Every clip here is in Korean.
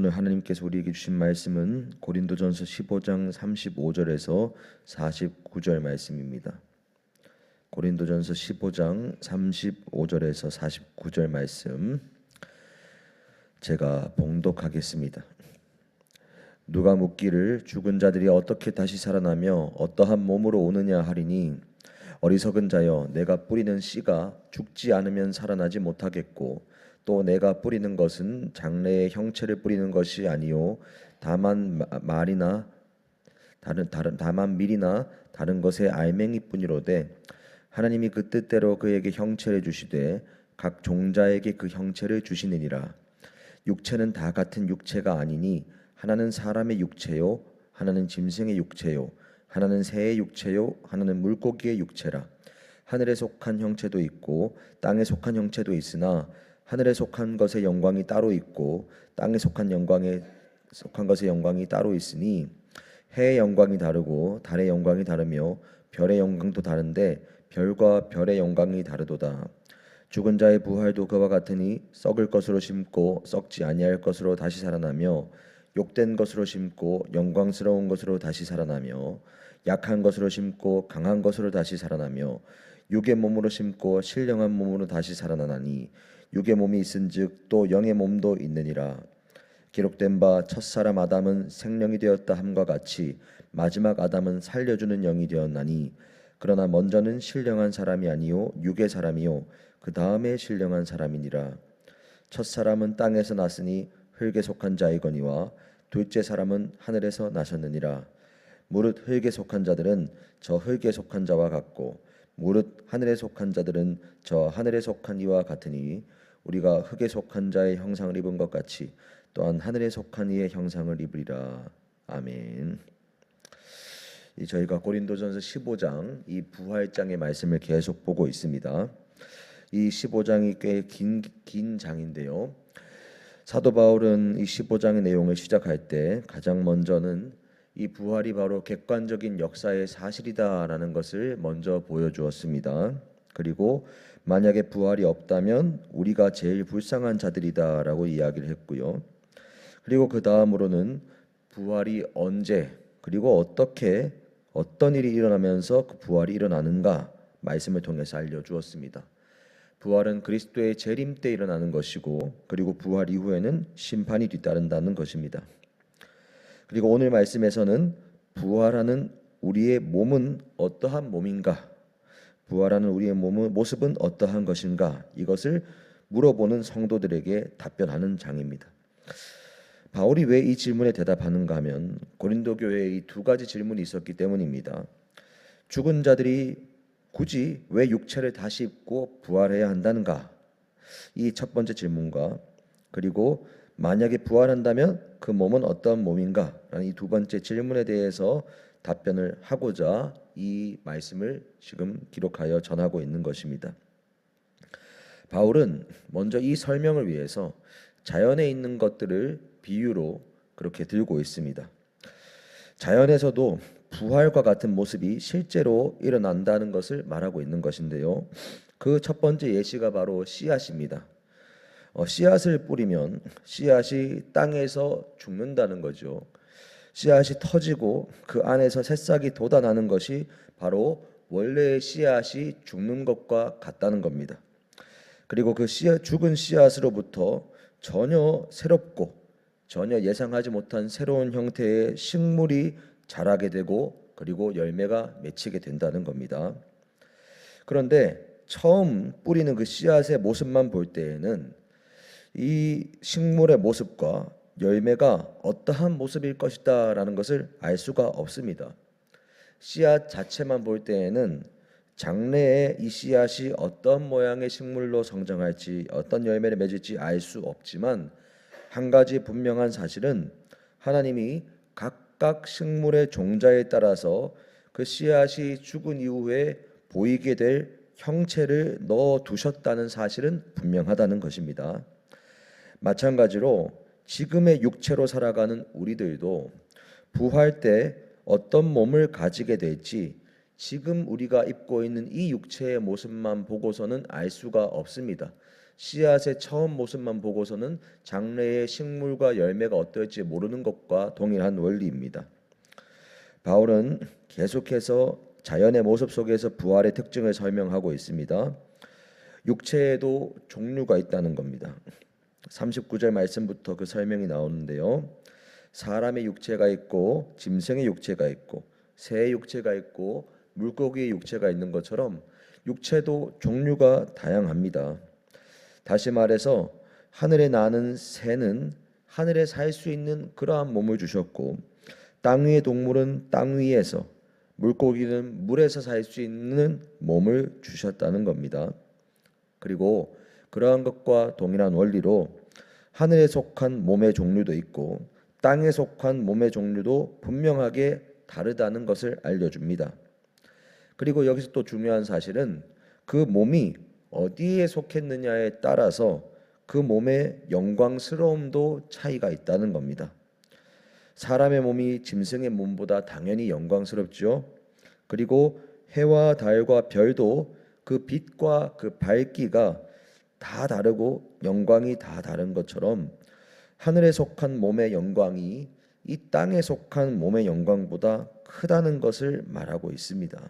오늘 하나님께서 우리에게 주신 말씀은 고린도전서 15장 35절에서 49절 말씀입니다. 고린도전서 15장 35절에서 49절 말씀 제가 봉독하겠습니다. 누가 묻기를 죽은 자들이 어떻게 다시 살아나며 어떠한 몸으로 오느냐 하리니 어리석은 자여, 내가 뿌리는 씨가 죽지 않으면 살아나지 못하겠고 또 내가 뿌리는 것은 장래의 형체를 뿌리는 것이 아니요 다만 밀이나 다른 것의 알맹이뿐이로되 하나님이 그 뜻대로 그에게 형체를 주시되 각 종자에게 그 형체를 주시느니라. 육체는 다 같은 육체가 아니니 하나는 사람의 육체요 하나는 짐승의 육체요 하나는 새의 육체요 하나는 물고기의 육체라. 하늘에 속한 형체도 있고 땅에 속한 형체도 있으나 하늘에 속한 것의 영광이 따로 있고 땅에 속한 것의 영광이 따로 있으니 해의 영광이 다르고 달의 영광이 다르며 별의 영광도 다른데 별과 별의 영광이 다르도다. 죽은 자의 부활도 그와 같으니 썩을 것으로 심고 썩지 아니할 것으로 다시 살아나며 욕된 것으로 심고 영광스러운 것으로 다시 살아나며 약한 것으로 심고 강한 것으로 다시 살아나며 육의 몸으로 심고 신령한 몸으로 다시 살아나나니 육의 몸이 있은즉 또 영의 몸도 있느니라. 기록된 바 첫사람 아담은 생령이 되었다 함과 같이 마지막 아담은 살려주는 영이 되었나니 그러나 먼저는 신령한 사람이 아니요 육의 사람이요 그 다음에 신령한 사람이니라. 첫사람은 땅에서 났으니 흙에 속한 자이거니와 둘째 사람은 하늘에서 나셨느니라. 무릇 흙에 속한 자들은 저 흙에 속한 자와 같고 무릇 하늘에 속한 자들은 저 하늘에 속한 이와 같으니 우리가 흙에 속한 자의 형상을 입은 것 같이 또한 하늘에 속한 이의 형상을 입으리라. 아멘. 저희가 고린도전서 15장 이 부활장의 말씀을 계속 보고 있습니다. 이 15장이 꽤 긴 장인데요. 사도 바울은 이 15장의 내용을 시작할 때 가장 먼저는 이 부활이 바로 객관적인 역사의 사실이다라는 것을 먼저 보여주었습니다. 그리고 만약에 부활이 없다면 우리가 제일 불쌍한 자들이다라고 이야기를 했고요. 그리고 그 다음으로는 부활이 언제 그리고 어떻게 어떤 일이 일어나면서 그 부활이 일어나는가 말씀을 통해서 알려주었습니다. 부활은 그리스도의 재림 때 일어나는 것이고 그리고 부활 이후에는 심판이 뒤따른다는 것입니다. 그리고 오늘 말씀에서는 부활하는 우리의 몸은 어떠한 몸인가, 부활하는 우리의 모습은 어떠한 것인가, 이것을 물어보는 성도들에게 답변하는 장입니다. 바울이 왜 이 질문에 대답하는가 하면 고린도 교회에 이 두 가지 질문이 있었기 때문입니다. 죽은 자들이 굳이 왜 육체를 다시 입고 부활해야 한다는가, 이 첫 번째 질문과 그리고 만약에 부활한다면 그 몸은 어떤 몸인가 라는 이 두 번째 질문에 대해서 답변을 하고자 이 말씀을 지금 기록하여 전하고 있는 것입니다. 바울은 먼저 이 설명을 위해서 자연에 있는 것들을 비유로 그렇게 들고 있습니다. 자연에서도 부활과 같은 모습이 실제로 일어난다는 것을 말하고 있는 것인데요. 그 첫 번째 예시가 바로 씨앗입니다. 씨앗을 뿌리면 씨앗이 땅에서 죽는다는 거죠. 씨앗이 터지고 그 안에서 새싹이 돋아나는 것이 바로 원래의 씨앗이 죽는 것과 같다는 겁니다. 그리고 그 죽은 씨앗으로부터 전혀 새롭고 전혀 예상하지 못한 새로운 형태의 식물이 자라게 되고 그리고 열매가 맺히게 된다는 겁니다. 그런데 처음 뿌리는 그 씨앗의 모습만 볼 때에는 이 식물의 모습과 열매가 어떠한 모습일 것이다 라는 것을 알 수가 없습니다. 씨앗 자체만 볼 때에는 장래에 이 씨앗이 어떤 모양의 식물로 성장할지 어떤 열매를 맺을지 알 수 없지만 한 가지 분명한 사실은 하나님이 각각 식물의 종자에 따라서 그 씨앗이 죽은 이후에 보이게 될 형체를 넣어 두셨다는 사실은 분명하다는 것입니다. 마찬가지로 지금의 육체로 살아가는 우리들도 부활 때 어떤 몸을 가지게 될지 지금 우리가 입고 있는 이 육체의 모습만 보고서는 알 수가 없습니다. 씨앗의 처음 모습만 보고서는 장래의 식물과 열매가 어떨지 모르는 것과 동일한 원리입니다. 바울은 계속해서 자연의 모습 속에서 부활의 특징을 설명하고 있습니다. 육체에도 종류가 있다는 겁니다. 39절 말씀부터 그 설명이 나오는데요. 사람의 육체가 있고 짐승의 육체가 있고 새의 육체가 있고 물고기의 육체가 있는 것처럼 육체도 종류가 다양합니다. 다시 말해서 하늘에 나는 새는 하늘에 살 수 있는 그러한 몸을 주셨고 땅 위의 동물은 땅 위에서 물고기는 물에서 살 수 있는 몸을 주셨다는 겁니다. 그리고 그러한 것과 동일한 원리로 하늘에 속한 몸의 종류도 있고 땅에 속한 몸의 종류도 분명하게 다르다는 것을 알려줍니다. 그리고 여기서 또 중요한 사실은 그 몸이 어디에 속했느냐에 따라서 그 몸의 영광스러움도 차이가 있다는 겁니다. 사람의 몸이 짐승의 몸보다 당연히 영광스럽죠. 그리고 해와 달과 별도 그 빛과 그 밝기가 다 다르고 영광이 다 다른 것처럼 하늘에 속한 몸의 영광이 이 땅에 속한 몸의 영광보다 크다는 것을 말하고 있습니다.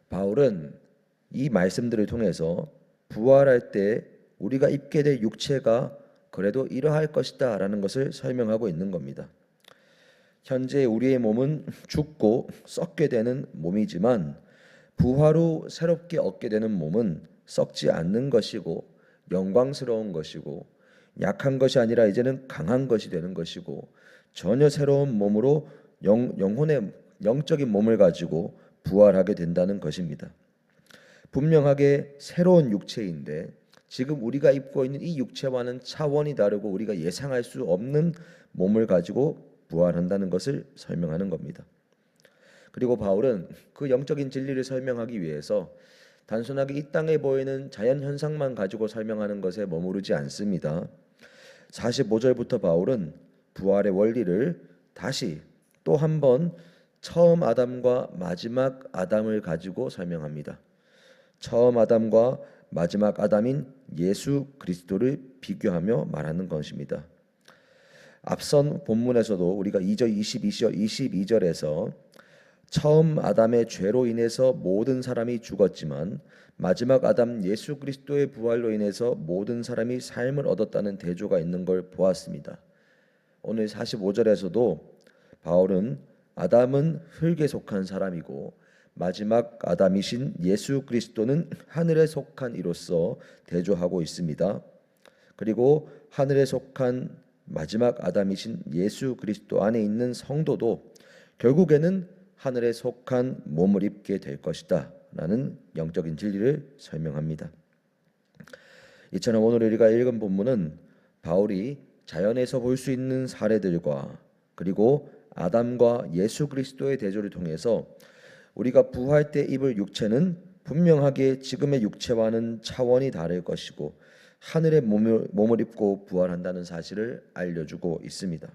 바울은 이 말씀들을 통해서 부활할 때 우리가 입게 될 육체가 그래도 이러할 것이다 라는 것을 설명하고 있는 겁니다. 현재 우리의 몸은 죽고 썩게 되는 몸이지만 부활 후 새롭게 얻게 되는 몸은 썩지 않는 것이고 영광스러운 것이고 약한 것이 아니라 이제는 강한 것이 되는 것이고 전혀 새로운 몸으로 영혼의 영적인 몸을 가지고 부활하게 된다는 것입니다. 분명하게 새로운 육체인데 지금 우리가 입고 있는 이 육체와는 차원이 다르고 우리가 예상할 수 없는 몸을 가지고 부활한다는 것을 설명하는 겁니다. 그리고 바울은 그 영적인 진리를 설명하기 위해서 단순하게 이 땅에 보이는 자연 현상만 가지고 설명하는 것에 머무르지 않습니다. 45절부터 바울은 부활의 원리를 다시 또 한 번 처음 아담과 마지막 아담을 가지고 설명합니다. 처음 아담과 마지막 아담인 예수 그리스도를 비교하며 말하는 것입니다. 앞선 본문에서도 우리가 2절 22절에서 처음 아담의 죄로 인해서 모든 사람이 죽었지만 마지막 아담 예수 그리스도의 부활로 인해서 모든 사람이 삶을 얻었다는 대조가 있는 걸 보았습니다. 오늘 45절에서도 바울은 아담은 흙에 속한 사람이고 마지막 아담이신 예수 그리스도는 하늘에 속한 이로서 대조하고 있습니다. 그리고 하늘에 속한 마지막 아담이신 예수 그리스도 안에 있는 성도도 결국에는 하늘에 속한 몸을 입게 될 것이다 라는 영적인 진리를 설명합니다. 이처럼 오늘 우리가 읽은 본문은 바울이 자연에서 볼 수 있는 사례들과 그리고 아담과 예수 그리스도의 대조를 통해서 우리가 부활 때 입을 육체는 분명하게 지금의 육체와는 차원이 다를 것이고 하늘의 몸을 입고 부활한다는 사실을 알려주고 있습니다.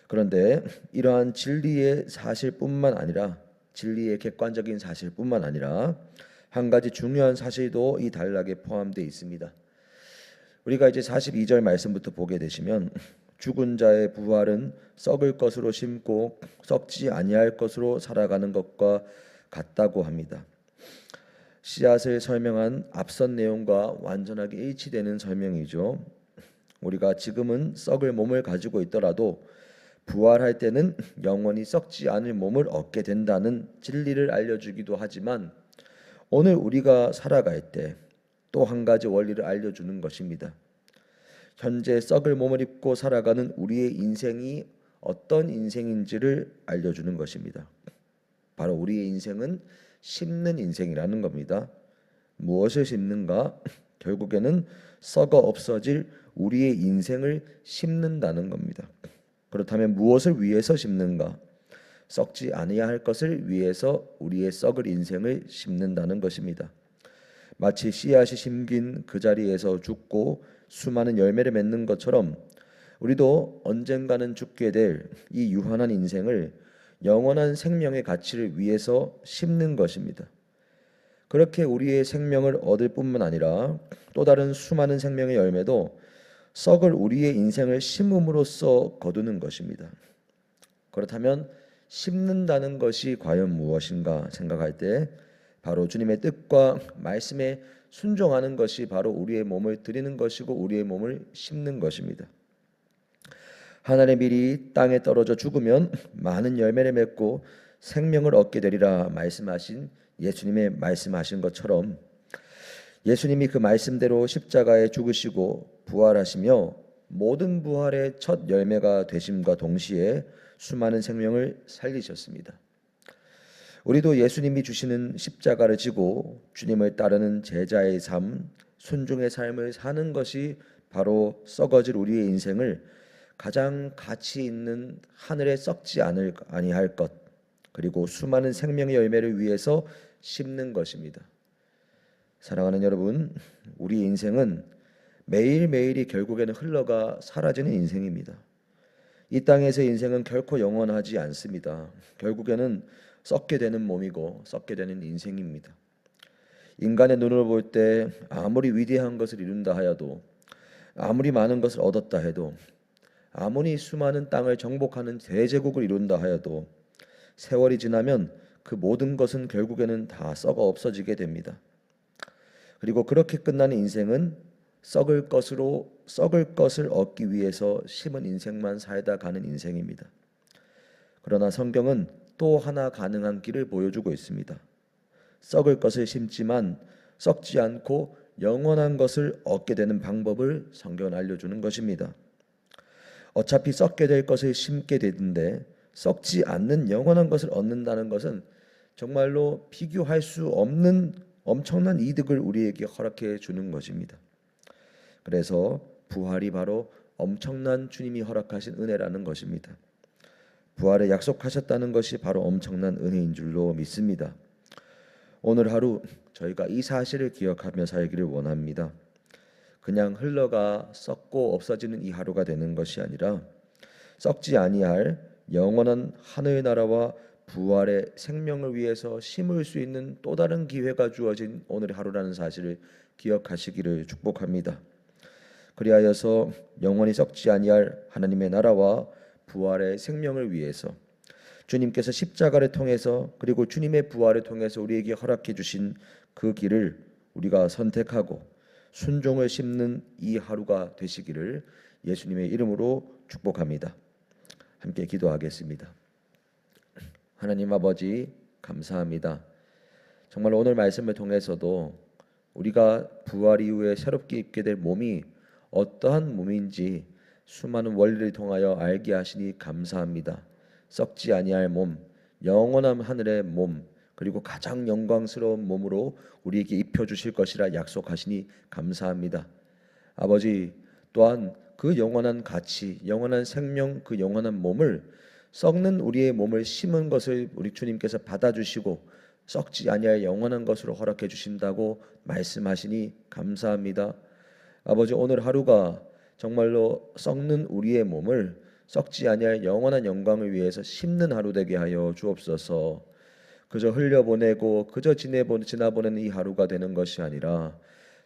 그런데 이러한 진리의 사실뿐만 아니라 진리의 객관적인 사실뿐만 아니라 한 가지 중요한 사실도 이 단락에 포함되어 있습니다. 우리가 이제 42절 말씀부터 보게 되시면 죽은 자의 부활은 썩을 것으로 심고 썩지 아니할 것으로 살아가는 것과 같다고 합니다. 씨앗을 설명한 앞선 내용과 완전하게 일치되는 설명이죠. 우리가 지금은 썩을 몸을 가지고 있더라도 부활할 때는 영원히 썩지 않을 몸을 얻게 된다는 진리를 알려주기도 하지만 오늘 우리가 살아갈 때 또 한 가지 원리를 알려주는 것입니다. 현재 썩을 몸을 입고 살아가는 우리의 인생이 어떤 인생인지를 알려주는 것입니다. 바로 우리의 인생은 심는 인생이라는 겁니다. 무엇을 심는가? 결국에는 썩어 없어질 우리의 인생을 심는다는 겁니다. 그렇다면 무엇을 위해서 심는가? 썩지 아니야 할 것을 위해서 우리의 썩을 인생을 심는다는 것입니다. 마치 씨앗이 심긴 그 자리에서 죽고 수많은 열매를 맺는 것처럼 우리도 언젠가는 죽게 될 이 유한한 인생을 영원한 생명의 가치를 위해서 심는 것입니다. 그렇게 우리의 생명을 얻을 뿐만 아니라 또 다른 수많은 생명의 열매도 썩을 우리의 인생을 심음으로써 거두는 것입니다. 그렇다면 심는다는 것이 과연 무엇인가 생각할 때 바로 주님의 뜻과 말씀에 순종하는 것이 바로 우리의 몸을 드리는 것이고 우리의 몸을 심는 것입니다. 하나님의 밀이 땅에 떨어져 죽으면 많은 열매를 맺고 생명을 얻게 되리라 말씀하신 예수님의 말씀하신 것처럼 예수님이 그 말씀대로 십자가에 죽으시고 부활하시며 모든 부활의 첫 열매가 되심과 동시에 수많은 생명을 살리셨습니다. 우리도 예수님이 주시는 십자가를 지고 주님을 따르는 제자의 삶, 순종의 삶을 사는 것이 바로 썩어질 우리의 인생을 가장 가치 있는 하늘에 썩지 아니할 것, 그리고 수많은 생명의 열매를 위해서 심는 것입니다. 사랑하는 여러분, 우리 인생은 매일매일이 결국에는 흘러가 사라지는 인생입니다. 이 땅에서의 인생은 결코 영원하지 않습니다. 결국에는 썩게 되는 몸이고 썩게 되는 인생입니다. 인간의 눈으로 볼 때 아무리 위대한 것을 이룬다 하여도, 아무리 많은 것을 얻었다 해도, 아무리 수많은 땅을 정복하는 대제국을 이룬다 하여도 세월이 지나면 그 모든 것은 결국에는 다 썩어 없어지게 됩니다. 그리고 그렇게 끝나는 인생은 썩을 것을 얻기 위해서 심은 인생만 살다 가는 인생입니다. 그러나 성경은 또 하나 가능한 길을 보여주고 있습니다. 썩을 것을 심지만 썩지 않고 영원한 것을 얻게 되는 방법을 성경은 알려주는 것입니다. 어차피 썩게 될 것을 심게 되는데 썩지 않는 영원한 것을 얻는다는 것은 정말로 비교할 수 없는 엄청난 이득을 우리에게 허락해 주는 것입니다. 그래서 부활이 바로 엄청난 주님이 허락하신 은혜라는 것입니다. 부활을 약속하셨다는 것이 바로 엄청난 은혜인 줄로 믿습니다. 오늘 하루 저희가 이 사실을 기억하며 살기를 원합니다. 그냥 흘러가 썩고 없어지는 이 하루가 되는 것이 아니라 썩지 아니할 영원한 하늘나라와 부활의 생명을 위해서 심을 수 있는 또 다른 기회가 주어진 오늘의 하루라는 사실을 기억하시기를 축복합니다. 그리하여서 영원히 썩지 아니할 하나님의 나라와 부활의 생명을 위해서 주님께서 십자가를 통해서 그리고 주님의 부활을 통해서 우리에게 허락해 주신 그 길을 우리가 선택하고 순종을 심는 이 하루가 되시기를 예수님의 이름으로 축복합니다. 함께 기도하겠습니다. 하나님 아버지, 감사합니다. 정말 오늘 말씀을 통해서도 우리가 부활 이후에 새롭게 입게 될 몸이 어떠한 몸인지 수많은 원리를 통하여 알게 하시니 감사합니다. 썩지 아니할 몸, 영원한 하늘의 몸, 그리고 가장 영광스러운 몸으로 우리에게 입혀주실 것이라 약속하시니 감사합니다. 아버지, 또한 그 영원한 가치, 영원한 생명, 그 영원한 몸을 썩는 우리의 몸을 심은 것을 우리 주님께서 받아주시고 썩지 아니할 영원한 것으로 허락해 주신다고 말씀하시니 감사합니다. 아버지, 오늘 하루가 정말로 썩는 우리의 몸을 썩지 아니할 영원한 영광을 위해서 심는 하루 되게 하여 주옵소서. 그저 흘려보내고 그저 지나보내는 이 하루가 되는 것이 아니라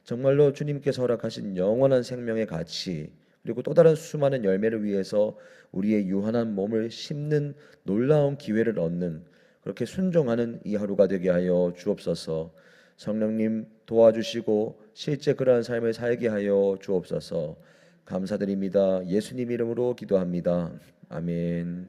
정말로 주님께서 허락하신 영원한 생명의 가치, 그리고 또 다른 수많은 열매를 위해서 우리의 유한한 몸을 심는 놀라운 기회를 얻는, 그렇게 순종하는 이 하루가 되게 하여 주옵소서. 성령님 도와주시고 실제 그러한 삶을 살게 하여 주옵소서. 감사드립니다. 예수님 이름으로 기도합니다. 아멘.